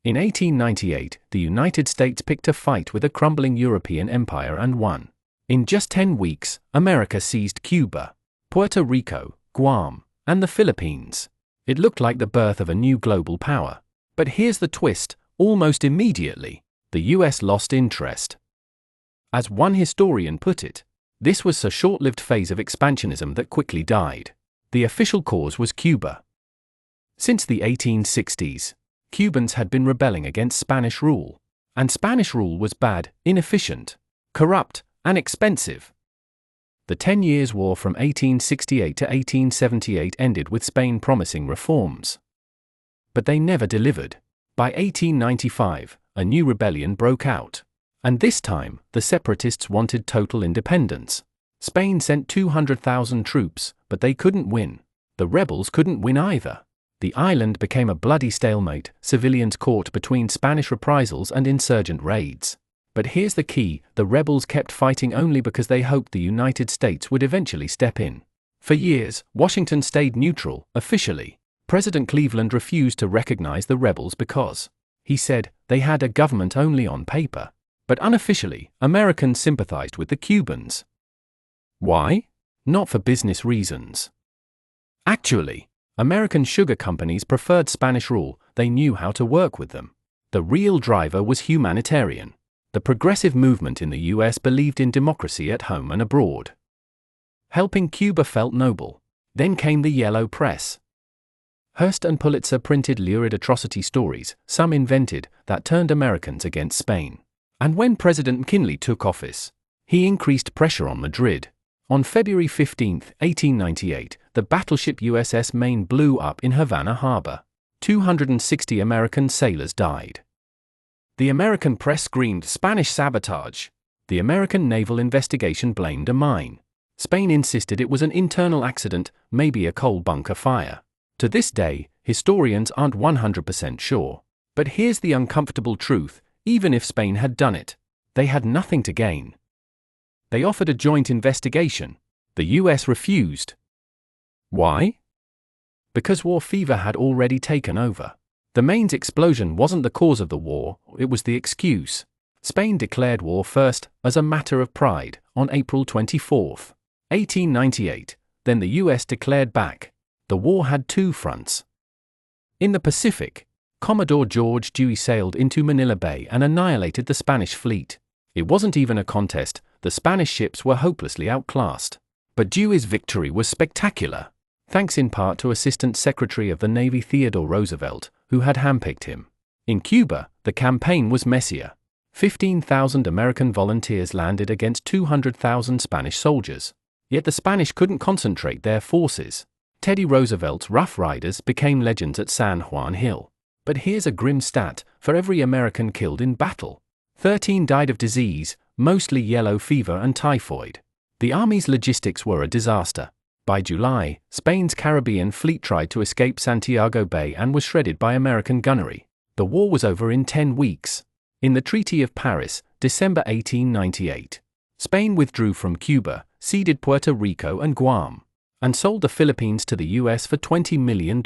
In 1898, the United States picked a fight with a crumbling European empire and won. In just 10 weeks, America seized Cuba, Puerto Rico, Guam, and the Philippines. It looked like the birth of a new global power. But here's the twist: almost immediately, the US lost interest. As one historian put it, this was a short-lived phase of expansionism that quickly died. The official cause was Cuba. Since the 1860s, Cubans had been rebelling against Spanish rule. And Spanish rule was bad, inefficient, corrupt, and expensive. The 10 Years' War from 1868 to 1878 ended with Spain promising reforms. But they never delivered. By 1895, a new rebellion broke out. And this time, the separatists wanted total independence. Spain sent 200,000 troops, but they couldn't win. The rebels couldn't win either. The island became a bloody stalemate, civilians caught between Spanish reprisals and insurgent raids. But here's the key: the rebels kept fighting only because they hoped the United States would eventually step in. For years, Washington stayed neutral, officially. President Cleveland refused to recognize the rebels because, he said, they had a government only on paper. But unofficially, Americans sympathized with the Cubans. Why? Not for business reasons. Actually, American sugar companies preferred Spanish rule. They knew how to work with them. The real driver was humanitarian. The progressive movement in the US believed in democracy at home and abroad. Helping Cuba felt noble. Then came the Yellow Press. Hearst and Pulitzer printed lurid atrocity stories, some invented, that turned Americans against Spain. And when President McKinley took office, he increased pressure on Madrid. On February 15, 1898, the battleship USS Maine blew up in Havana Harbor. 260 American sailors died. The American press screamed Spanish sabotage. The American naval investigation blamed a mine. Spain insisted it was an internal accident, maybe a coal bunker fire. To this day, historians aren't 100% sure. But here's the uncomfortable truth: even if Spain had done it, they had nothing to gain. They offered a joint investigation. The US refused. Why? Because war fever had already taken over. The Maine's explosion wasn't the cause of the war, it was the excuse. Spain declared war first, as a matter of pride, on April 24, 1898. Then the US declared back. The war had two fronts. In the Pacific, Commodore George Dewey sailed into Manila Bay and annihilated the Spanish fleet. It wasn't even a contest. The Spanish ships were hopelessly outclassed. But Dewey's victory was spectacular, thanks in part to Assistant Secretary of the Navy Theodore Roosevelt, who had handpicked him. In Cuba, the campaign was messier. 15,000 American volunteers landed against 200,000 Spanish soldiers. Yet the Spanish couldn't concentrate their forces. Teddy Roosevelt's Rough Riders became legends at San Juan Hill. But here's a grim stat: for every American killed in battle, 13 died of disease, mostly yellow fever and typhoid. The Army's logistics were a disaster. By July, Spain's Caribbean fleet tried to escape Santiago Bay and was shredded by American gunnery. The war was over in 10 weeks. In the Treaty of Paris, December 1898, Spain withdrew from Cuba, ceded Puerto Rico and Guam, and sold the Philippines to the US for $20 million.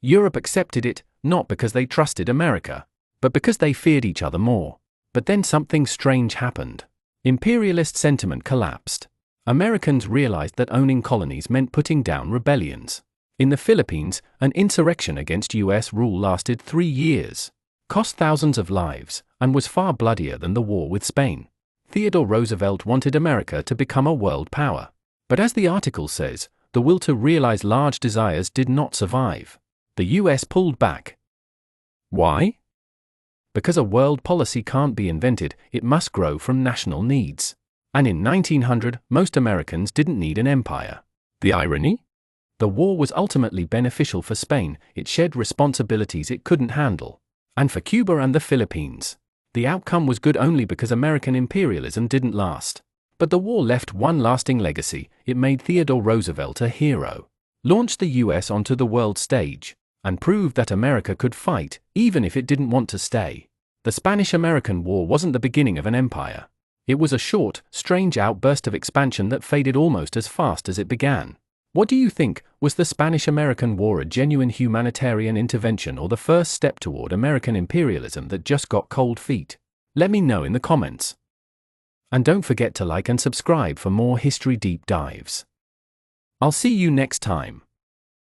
Europe accepted it, not because they trusted America, but because they feared each other more. But then something strange happened. Imperialist sentiment collapsed. Americans realized that owning colonies meant putting down rebellions. In the Philippines, an insurrection against US rule lasted 3 years, cost thousands of lives, and was far bloodier than the war with Spain. Theodore Roosevelt wanted America to become a world power. But as the article says, the will to realize large desires did not survive. The US pulled back. Why? Because a world policy can't be invented, it must grow from national needs. And in 1900, most Americans didn't need an empire. The irony? The war was ultimately beneficial for Spain. It shed responsibilities it couldn't handle. And for Cuba and the Philippines, the outcome was good only because American imperialism didn't last. But the war left one lasting legacy. It made Theodore Roosevelt a hero, launched the US onto the world stage, and proved that America could fight, even if it didn't want to stay. The Spanish-American War wasn't the beginning of an empire. It was a short, strange outburst of expansion that faded almost as fast as it began. What do you think? Was the Spanish-American War a genuine humanitarian intervention or the first step toward American imperialism that just got cold feet? Let me know in the comments. And don't forget to like and subscribe for more history deep dives. I'll see you next time.